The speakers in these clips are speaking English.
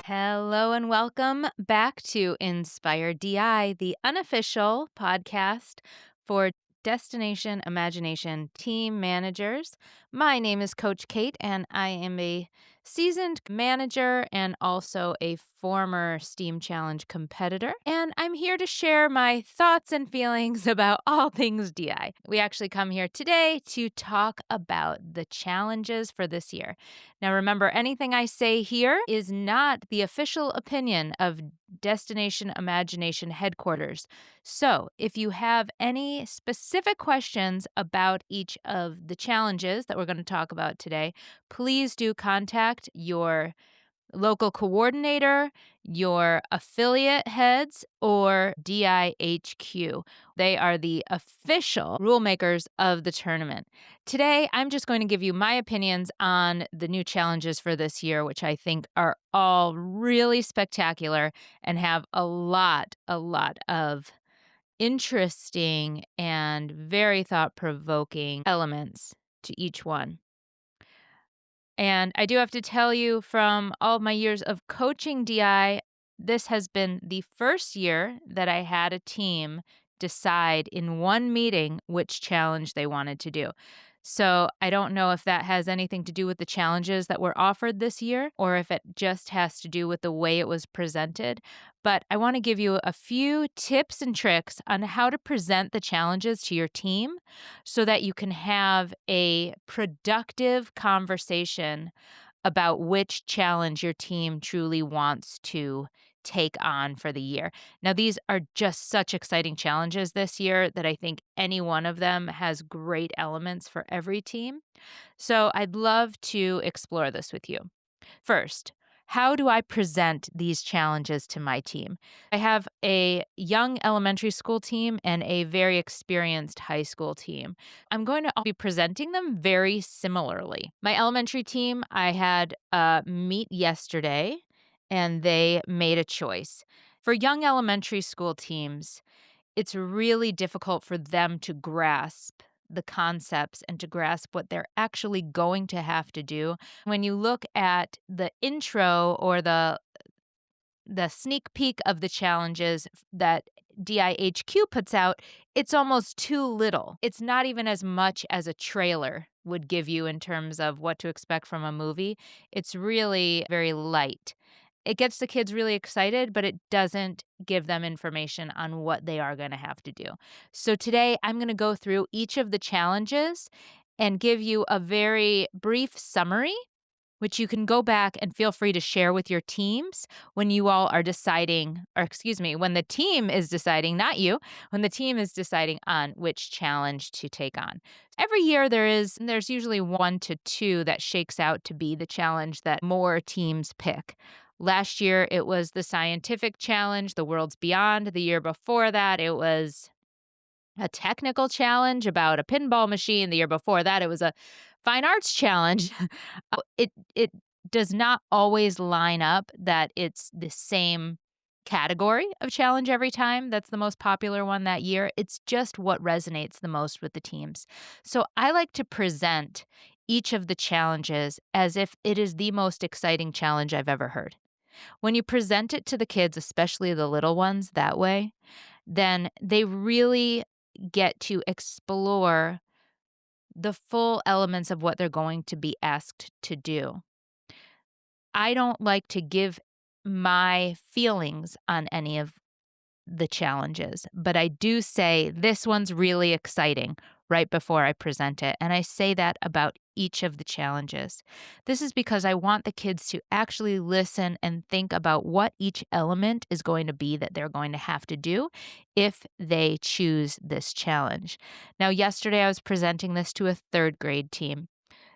Hello and welcome back to Inspire DI, the unofficial podcast for Destination Imagination team managers. My name is Coach Kate, and I am a seasoned manager and also a former STEAM Challenge competitor. And I'm here to share my thoughts and feelings about all things DI. We actually come here today to talk about the challenges for this year. Now, remember, anything I say here is not the official opinion of Destination Imagination headquarters. So, if you have any specific questions about each of the challenges that we're going to talk about today, please do contact your local coordinator, your affiliate heads, or DIHQ. They are the official rule makers of the tournament. Today, I'm just going to give you my opinions on the new challenges for this year, which I think are all really spectacular and have a lot of interesting and very thought-provoking elements to each one. And I do have to tell you, from all of my years of coaching DI, this has been the first year that I had a team decide in one meeting which challenge they wanted to do. So I don't know if that has anything to do with the challenges that were offered this year or if it just has to do with the way it was presented. But I want to give you a few tips and tricks on how to present the challenges to your team so that you can have a productive conversation about which challenge your team truly wants to take on for the year. Now, these are just such exciting challenges this year that I think any one of them has great elements for every team. So I'd love to explore this with you. First, how do I present these challenges to my team? I have a young elementary school team and a very experienced high school team. I'm going to be presenting them very similarly. My elementary team, I had a meet yesterday and they made a choice. For young elementary school teams, it's really difficult for them to grasp the concepts and to grasp what they're actually going to have to do. When you look at the intro or the sneak peek of the challenges that DIHQ puts out, it's almost too little. It's not even as much as a trailer would give you in terms of what to expect from a movie. It's really very light. It gets the kids really excited, but it doesn't give them information on what they are going to have to do. So today I'm going to go through each of the challenges and give you a very brief summary, which you can go back and feel free to share with your teams when you all are deciding, or excuse me, when the team is deciding, not you, when the team is deciding on which challenge to take on. Every year there's usually 1 to 2 that shakes out to be the challenge that more teams pick. Last year it was the scientific challenge, The World's Beyond. The year before that it was a technical challenge about a pinball machine. The year before that, it was a fine arts challenge. It does not always line up that it's the same category of challenge every time. That's the most popular one that year. It's just what resonates the most with the teams. So I like to present each of the challenges as if it is the most exciting challenge I've ever heard. When you present it to the kids, especially the little ones, that way, then they really get to explore the full elements of what they're going to be asked to do. I don't like to give my feelings on any of the challenges, but I do say this one's really exciting right before I present it. And I say that about each of the challenges. This is because I want the kids to actually listen and think about what each element is going to be that they're going to have to do if they choose this challenge. Now, yesterday I was presenting this to a third grade team.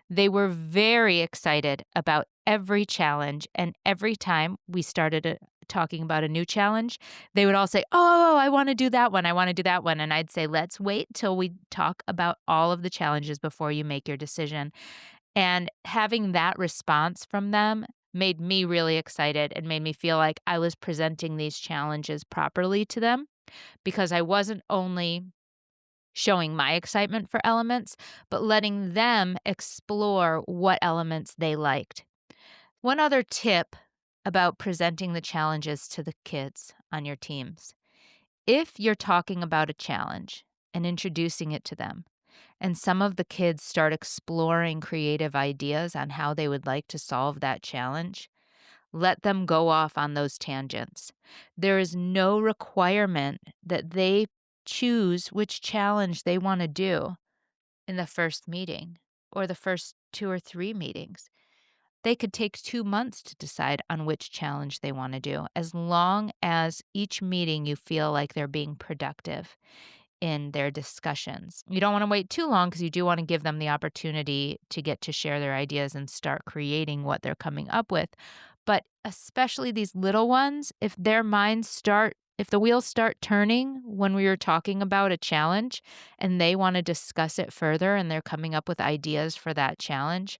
They were very excited about every challenge, and every time we started talking about a new challenge, they would all say, "Oh, I want to do that one. I want to do that one." And I'd say, "Let's wait till we talk about all of the challenges before you make your decision." And having that response from them made me really excited and made me feel like I was presenting these challenges properly to them, because I wasn't only showing my excitement for elements, but letting them explore what elements they liked. One other tip about presenting the challenges to the kids on your teams. If you're talking about a challenge and introducing it to them, and some of the kids start exploring creative ideas on how they would like to solve that challenge, let them go off on those tangents. There is no requirement that they choose which challenge they want to do in the first meeting or the first 2 or 3 meetings. They could take 2 months to decide on which challenge they want to do, as long as each meeting you feel like they're being productive in their discussions. You don't want to wait too long because you do want to give them the opportunity to get to share their ideas and start creating what they're coming up with. But especially these little ones, if the wheels start turning when we are talking about a challenge and they want to discuss it further and they're coming up with ideas for that challenge,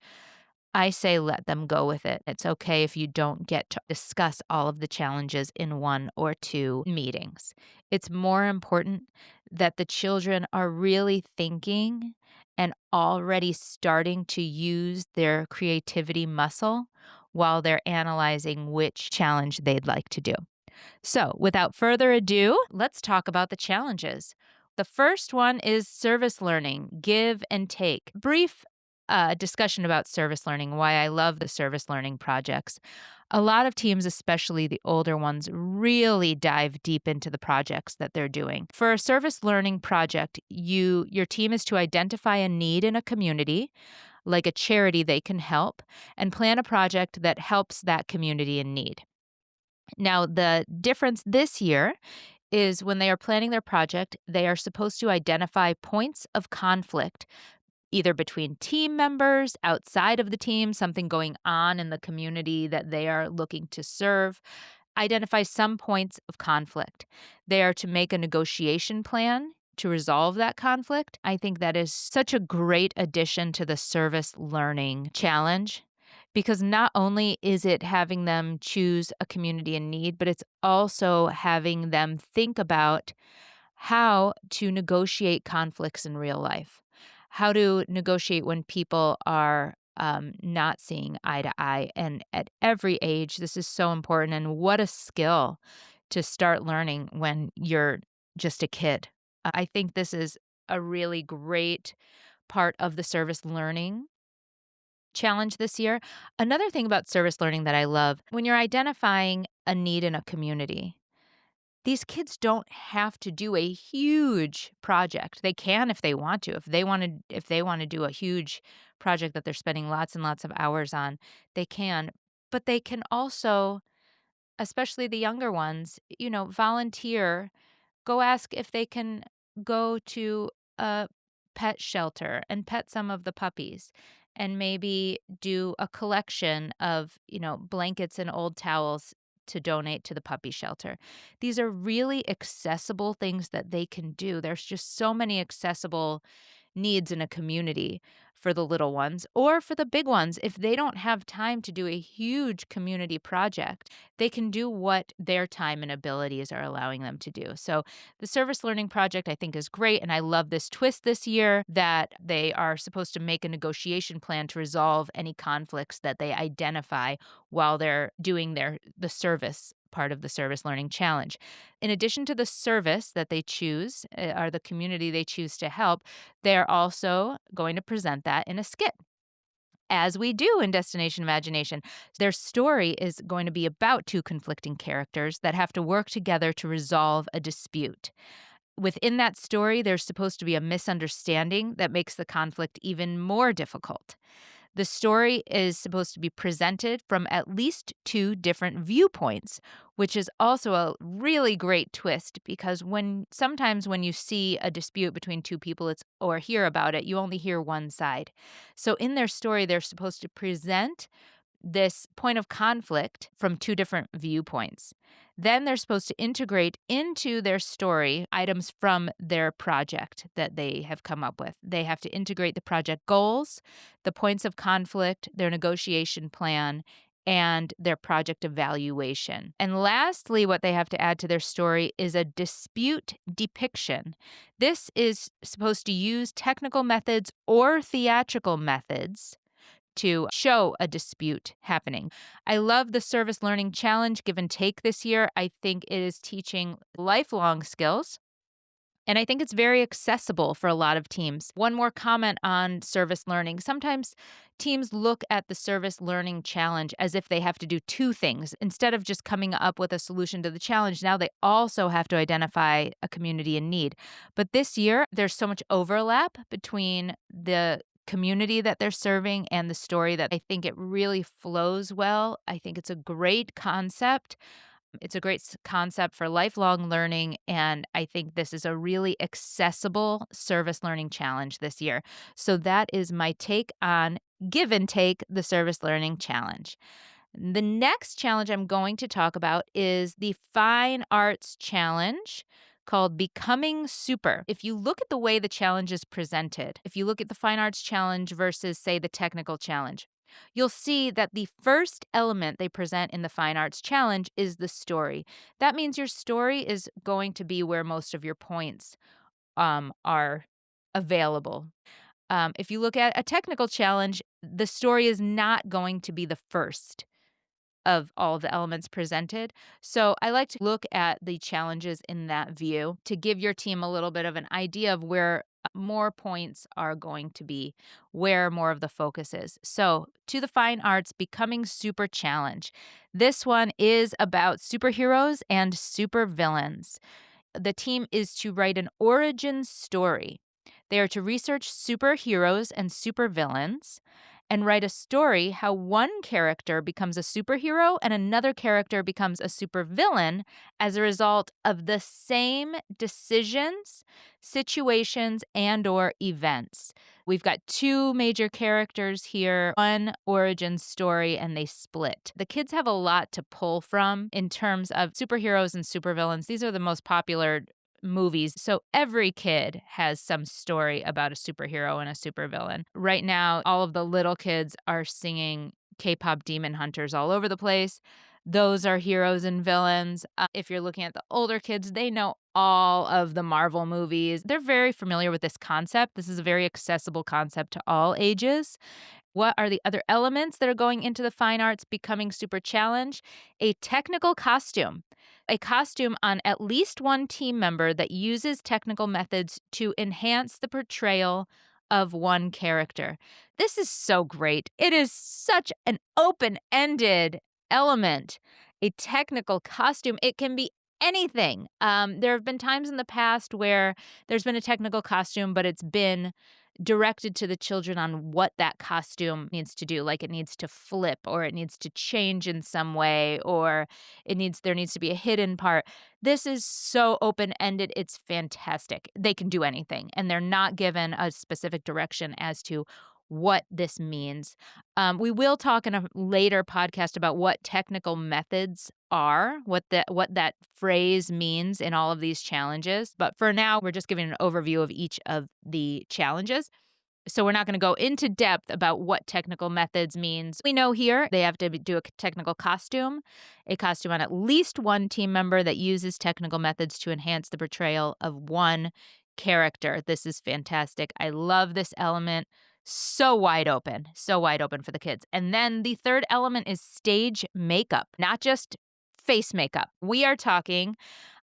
I say let them go with it. It's okay if you don't get to discuss all of the challenges in 1 or 2 meetings. It's more important that the children are really thinking and already starting to use their creativity muscle while they're analyzing which challenge they'd like to do. So, without further ado, let's talk about the challenges. The first one is service learning, give and take. Brief discussion about service learning, why I love the service learning projects. A lot of teams, especially the older ones, really dive deep into the projects that they're doing. For a service learning project, your team is to identify a need in a community, like a charity they can help, and plan a project that helps that community in need. Now, the difference this year is when they are planning their project, they are supposed to identify points of conflict, either between team members, outside of the team, something going on in the community that they are looking to serve. Identify some points of conflict. They are to make a negotiation plan to resolve that conflict. I think that is such a great addition to the service learning challenge, because not only is it having them choose a community in need, but it's also having them think about how to negotiate conflicts in real life, how to negotiate when people are not seeing eye to eye. And at every age, this is so important. And what a skill to start learning when you're just a kid. I think this is a really great part of the service learning challenge this year. Another thing about service learning that I love, when you're identifying a need in a community, these kids don't have to do a huge project. They can if they want to. If they want to do a huge project that they're spending lots and lots of hours on, they can. But they can also, especially the younger ones, volunteer. Go ask if they can go to a pet shelter and pet some of the puppies, and maybe do a collection of, blankets and old towels to donate to the puppy shelter. These are really accessible things that they can do. There's just so many accessible needs in a community for the little ones or for the big ones. If they don't have time to do a huge community project, they can do what their time and abilities are allowing them to do. So the service learning project I think is great. And I love this twist this year that they are supposed to make a negotiation plan to resolve any conflicts that they identify while they're doing the service part of the service learning challenge. In addition to the service that they choose, or the community they choose to help, they're also going to present that in a skit, as we do in Destination Imagination. Their story is going to be about two conflicting characters that have to work together to resolve a dispute. Within that story, there's supposed to be a misunderstanding that makes the conflict even more difficult. The story is supposed to be presented from at least 2 different viewpoints, which is also a really great twist, because sometimes when you see a dispute between two people or hear about it, you only hear one side. So in their story, they're supposed to present this point of conflict from 2 different viewpoints. Then they're supposed to integrate into their story items from their project that they have come up with. They have to integrate the project goals, the points of conflict, their negotiation plan, and their project evaluation. And lastly, what they have to add to their story is a dispute depiction. This is supposed to use technical methods or theatrical methods to show a dispute happening. I love the service learning challenge give and take this year. I think it is teaching lifelong skills. And I think it's very accessible for a lot of teams. One more comment on service learning. Sometimes teams look at the service learning challenge as if they have to do two things. Instead of just coming up with a solution to the challenge, now they also have to identify a community in need. But this year, there's so much overlap between the community that they're serving and the story that I think it really flows well. I think it's a great concept. It's a great concept for lifelong learning, and I think this is a really accessible service learning challenge this year. So that is my take on Give and Take, the service learning challenge. The next challenge I'm going to talk about is the Fine Arts Challenge called Becoming Super. If you look at the way the challenge is presented, if you look at the Fine Arts Challenge versus, say, the Technical Challenge, you'll see that the first element they present in the Fine Arts Challenge is the story. That means your story is going to be where most of your points are available. If you look at a technical challenge, the story is not going to be the first of all of the elements presented. So I like to look at the challenges in that view to give your team a little bit of an idea of where more points are going to be, where more of the focus is. So, to the Fine Arts Becoming Super Challenge. This one is about superheroes and supervillains. The team is to write an origin story. They are to research superheroes and supervillains and write a story how one character becomes a superhero and another character becomes a supervillain as a result of the same decisions, situations, and or events. We've got two major characters here, one origin story, and they split. The kids have a lot to pull from in terms of superheroes and supervillains. These are the most popular movies. So every kid has some story about a superhero and a supervillain. Right now, all of the little kids are singing K-pop Demon Hunters all over the place. Those are heroes and villains. If you're looking at the older kids, they know all of the Marvel movies. They're very familiar with this concept. This is a very accessible concept to all ages. What are the other elements that are going into the Fine Arts Becoming Super Challenge? A technical costume. A costume on at least one team member that uses technical methods to enhance the portrayal of one character. This is so great. It is such an open-ended element. A technical costume. It can be anything. There have been times in the past where there's been a technical costume, but it's been directed to the children on what that costume needs to do, like it needs to flip or it needs to change in some way or there needs to be a hidden part. This is so open-ended. It's fantastic. They can do anything and they're not given a specific direction as to what this means. We will talk in a later podcast about what technical methods are, what that phrase means in all of these challenges. But for now, we're just giving an overview of each of the challenges. So we're not going to go into depth about what technical methods means. We know here they have to do a technical costume, a costume on at least one team member that uses technical methods to enhance the portrayal of one character. This is fantastic. I love this element. So wide open for the kids. And then the third element is stage makeup, not just face makeup. We are talking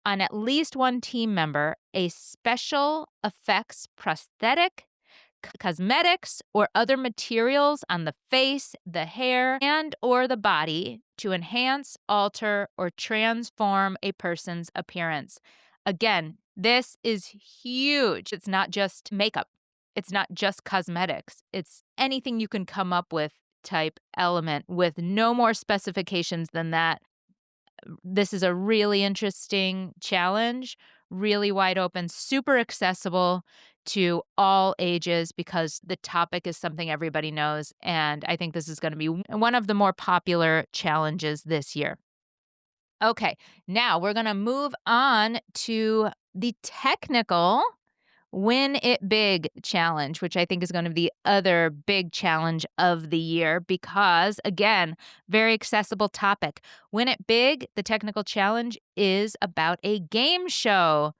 on at least one team member, a special effects prosthetic, cosmetics, or other materials on the face, the hair, and or the body to enhance, alter, or transform a person's appearance. Again, this is huge. It's not just makeup. It's not just cosmetics. It's anything you can come up with type element with no more specifications than that. This is a really interesting challenge, really wide open, super accessible to all ages because the topic is something everybody knows. And I think this is going to be one of the more popular challenges this year. Okay, now we're going to move on to the technical Win It Big challenge, which I think is going to be the other big challenge of the year because, again, very accessible topic. Win It Big, the technical challenge, is about a game show.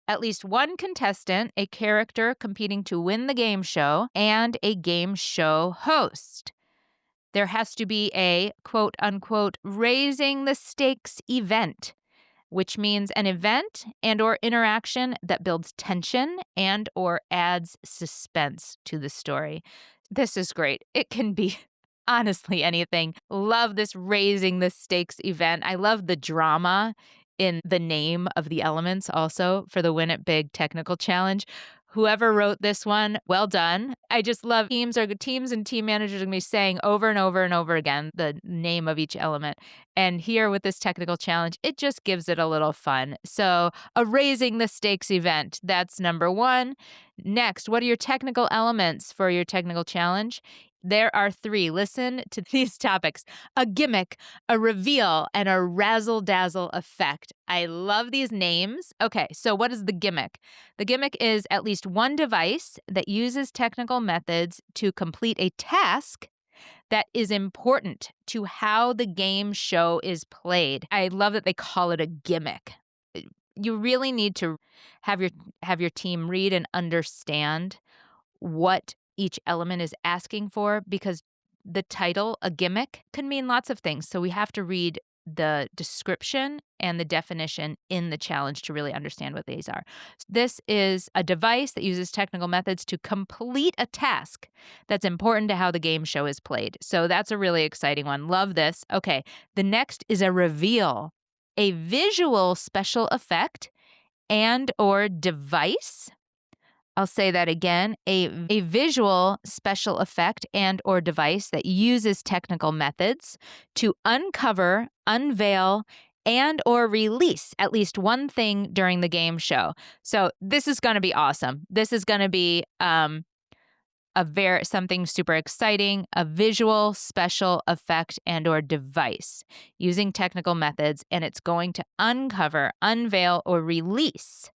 At least one contestant, a character competing to win the game show, and a game show host. There has to be a quote unquote raising the stakes event, which means an event and or interaction that builds tension and or adds suspense to the story. This is great. It can be honestly anything. Love this raising the stakes event. I love the drama in the name of the elements also for the Win It Big technical challenge. Whoever wrote this one, well done. I just love teams and team managers are going to be saying over and over and over again the name of each element. And here with this technical challenge, it just gives it a little fun. So, a raising the stakes event, that's number one. Next, what are your technical elements for your technical challenge? There are three. Listen to these topics: a gimmick, a reveal, and a razzle dazzle effect. I love these names. Okay, so what is the gimmick? The gimmick is at least one device that uses technical methods to complete a task that is important to how the game show is played. I love that they call it a gimmick. You really need to have your team read and understand what each element is asking for, because the title, a gimmick, can mean lots of things. So we have to read the description and the definition in the challenge to really understand what these are. This is a device that uses technical methods to complete a task that's important to how the game show is played. So that's a really exciting one. Love this. Okay, the next is a reveal, a visual special effect and or device. I'll say that again, a visual special effect and or device that uses technical methods to uncover, unveil, and or release at least one thing during the game show. So this is going to be awesome. This is going to be something super exciting, a visual special effect and or device using technical methods, and it's going to uncover, unveil, or release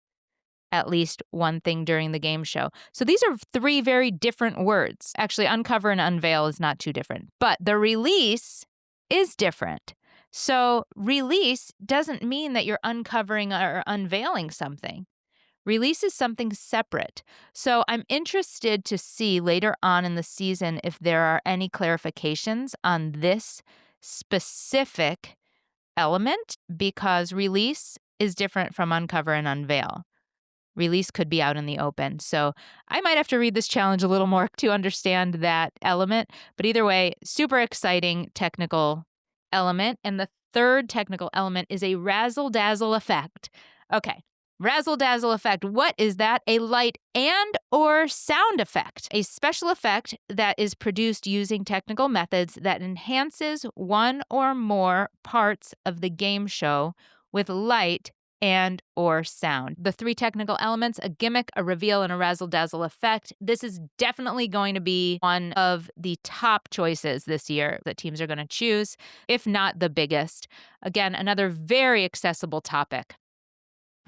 at least one thing during the game show. So these are three very different words. Actually, uncover and unveil is not too different, but the release is different. So release doesn't mean that you're uncovering or unveiling something. Release is something separate. So I'm interested to see later on in the season if there are any clarifications on this specific element, because release is different from uncover and unveil. Release could be out in the open. So I might have to read this challenge a little more to understand that element. But either way, super exciting technical element. And the third technical element is a razzle dazzle effect. Okay. Razzle dazzle effect. What is that? A light and or sound effect, a special effect that is produced using technical methods that enhances one or more parts of the game show with light and or sound. The three technical elements: a gimmick, a reveal, and a razzle-dazzle effect. This is definitely going to be one of the top choices this year that teams are going to choose, if not the biggest. Again, another very accessible topic.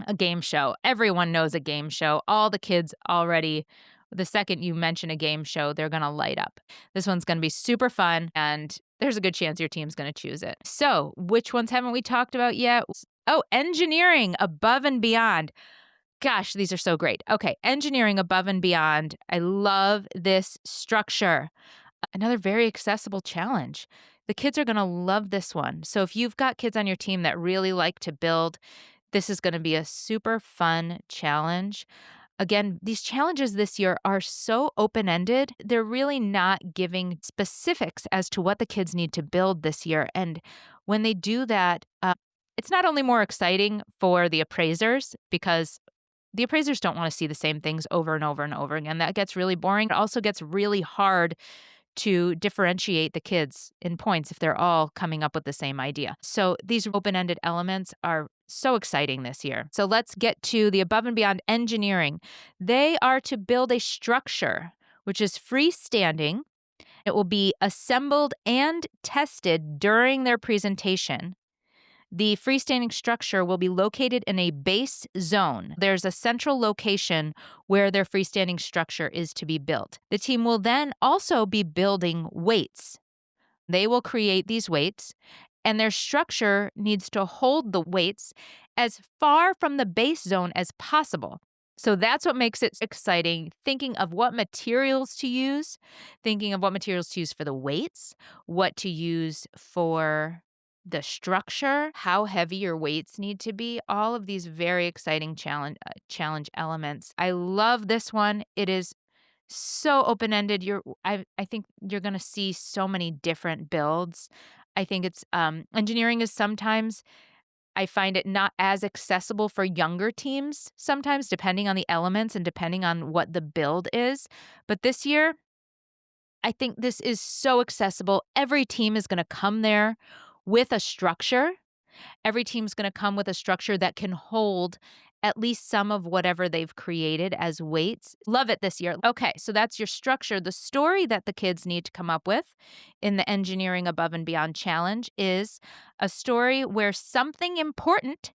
A game show. Everyone knows a game show. All the kids already, the second you mention a game show, they're going to light up. This one's going to be super fun, and there's a good chance your team's going to choose it. So, which ones haven't we talked about yet? Oh, engineering above and beyond. Gosh, these are so great. Okay, engineering above and beyond. I love this structure. Another very accessible challenge. The kids are going to love this one. So if you've got kids on your team that really like to build, this is going to be a super fun challenge. Again, these challenges this year are so open-ended. They're really not giving specifics as to what the kids need to build this year. And when they do that, it's not only more exciting for the appraisers, because the appraisers don't want to see the same things over and over and over again. That gets really boring. It also gets really hard to differentiate the kids in points if they're all coming up with the same idea. So these open-ended elements are so exciting this year. So let's get to the above and beyond engineering. They are to build a structure which is freestanding. It will be assembled and tested during their presentation. The freestanding structure will be located in a base zone. There's a central location where their freestanding structure is to be built. The team will then also be building weights. They will create these weights, and their structure needs to hold the weights as far from the base zone as possible. So that's what makes it exciting, thinking of what materials to use, thinking of what materials to use for the weights, what to use for the structure, how heavy your weights need to be, all of these very exciting challenge elements. I love this one. It is so open-ended. I think you're gonna see so many different builds. I think it's engineering is sometimes I find it not as accessible for younger teams sometimes, depending on the elements and depending on what the build is. But this year, I think this is so accessible. Every team is going to come there with a structure. Every team's going to come with a structure that can hold at least some of whatever they've created as weights. Love it this year. Okay, so that's your structure. The story that the kids need to come up with in the Engineering Above and Beyond Challenge is a story where something important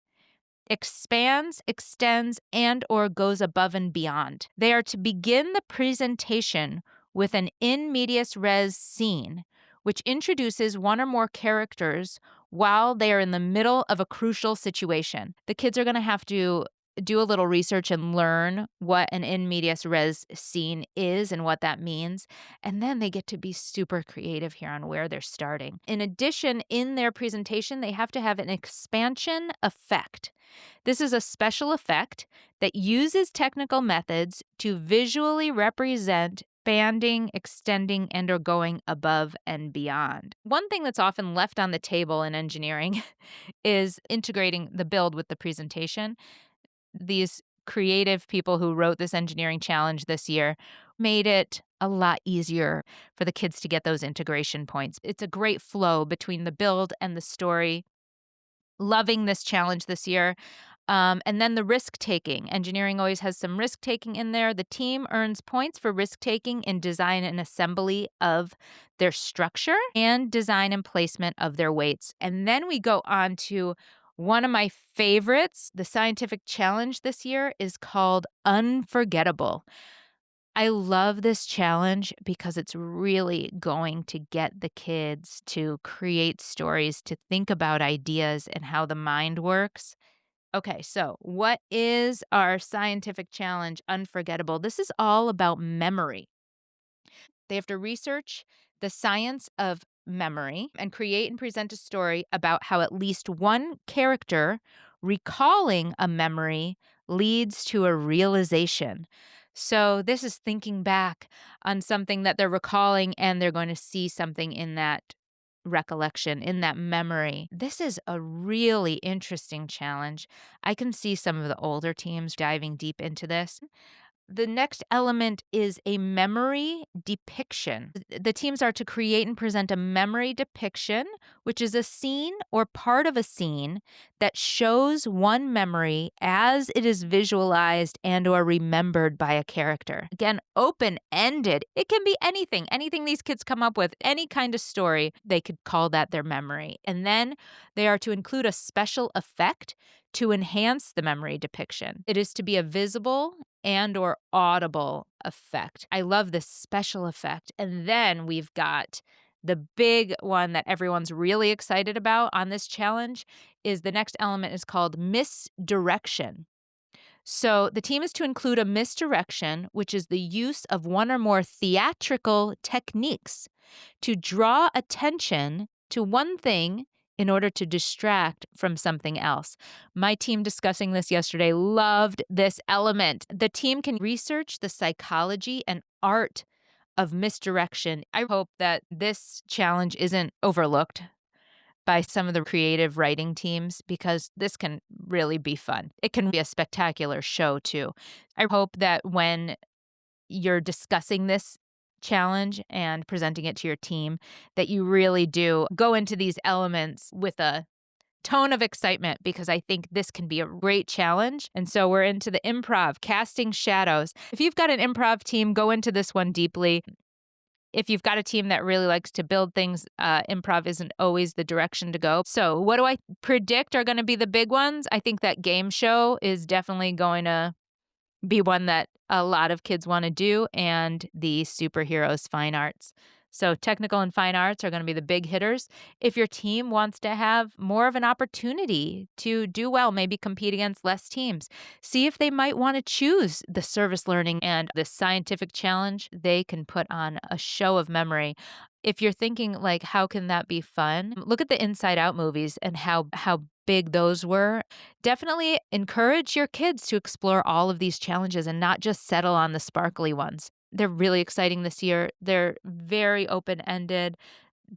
expands, extends, and or goes above and beyond. They are to begin the presentation with an in medias res scene, which introduces one or more characters while they are in the middle of a crucial situation. The kids are going to have to do a little research and learn what an in medias res scene is and what that means. And then they get to be super creative here on where they're starting. In addition, in their presentation, they have to have an expansion effect. This is a special effect that uses technical methods to visually represent expanding, extending, and or going above and beyond. One thing that's often left on the table in engineering is integrating the build with the presentation. These creative people who wrote this engineering challenge this year made it a lot easier for the kids to get those integration points. It's a great flow between the build and the story. Loving this challenge this year. And then the risk taking. Engineering always has some risk taking in there. The team earns points for risk taking in design and assembly of their structure and design and placement of their weights. And then we go on to one of my favorites. The scientific challenge this year is called Unforgettable. I love this challenge because it's really going to get the kids to create stories, to think about ideas and how the mind works. Okay, so what is our scientific challenge, Unforgettable? This is all about memory. They have to research the science of memory and create and present a story about how at least one character recalling a memory leads to a realization. So, this is thinking back on something that they're recalling, and they're going to see something in that recollection, in that memory. This is a really interesting challenge. I can see some of the older teams diving deep into this. The next element is a memory depiction. The teams are to create and present a memory depiction, which is a scene or part of a scene that shows one memory as it is visualized and or remembered by a character. Again, open-ended. It can be anything these kids come up with, any kind of story, they could call that their memory. And then they are to include a special effect to enhance the memory depiction. It is to be a visible and or audible effect. I love this special effect. And then we've got the big one that everyone's really excited about on this challenge is the next element is called misdirection. So the team is to include a misdirection, which is the use of one or more theatrical techniques to draw attention to one thing in order to distract from something else. My team discussing this yesterday loved this element. The team can research the psychology and art of misdirection. I hope that this challenge isn't overlooked by some of the creative writing teams because this can really be fun. It can be a spectacular show too. I hope that when you're discussing this challenge and presenting it to your team, that you really do go into these elements with a tone of excitement because I think this can be a great challenge. And so we're into the improv, casting shadows. If you've got an improv team, go into this one deeply. If you've got a team that really likes to build things, improv isn't always the direction to go. So what do I predict are going to be the big ones? I think that game show is definitely going to be one that a lot of kids want to do, and the superheroes fine arts. So technical and fine arts are going to be the big hitters. If your team wants to have more of an opportunity to do well, maybe compete against less teams, see if they might want to choose the service learning and the scientific challenge. They can put on a show of memory. If you're thinking like, how can that be fun? Look at the Inside Out movies and how big those were. Definitely encourage your kids to explore all of these challenges and not just settle on the sparkly ones. They're really exciting this year. They're very open-ended.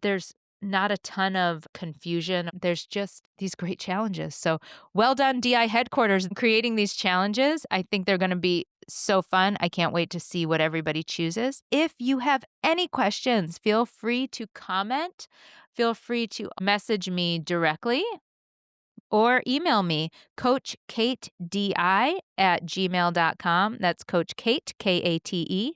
There's not a ton of confusion. There's just these great challenges. So well done, DI headquarters, in creating these challenges. I think they're going to be so fun. I can't wait to see what everybody chooses. If you have any questions, feel free to comment. Feel free to message me directly or email me, coachkatedi@gmail.com. That's Coach Kate, Katedi,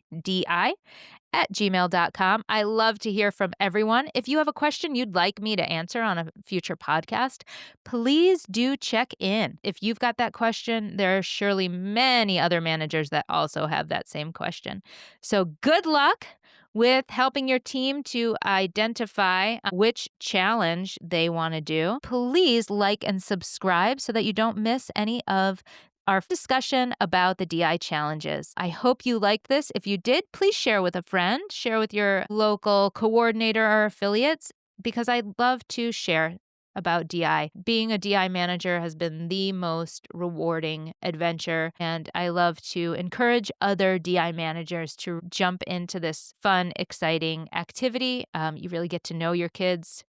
@gmail.com. I love to hear from everyone. If you have a question you'd like me to answer on a future podcast, please do check in. If you've got that question, there are surely many other managers that also have that same question. So good luck with helping your team to identify which challenge they want to do. Please like and subscribe so that you don't miss any of our discussion about the DI challenges. I hope you liked this. If you did, please share with a friend, share with your local coordinator or affiliates, because I'd love to share about DI. Being a DI manager has been the most rewarding adventure, and I love to encourage other DI managers to jump into this fun, exciting activity. You really get to know your kids.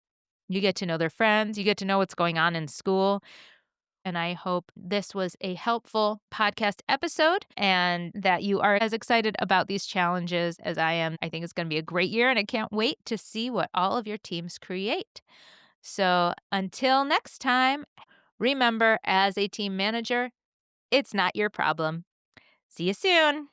You get to know their friends. You get to know what's going on in school. And I hope this was a helpful podcast episode and that you are as excited about these challenges as I am. I think it's going to be a great year, and I can't wait to see what all of your teams create. So until next time, remember, as a team manager, it's not your problem. See you soon.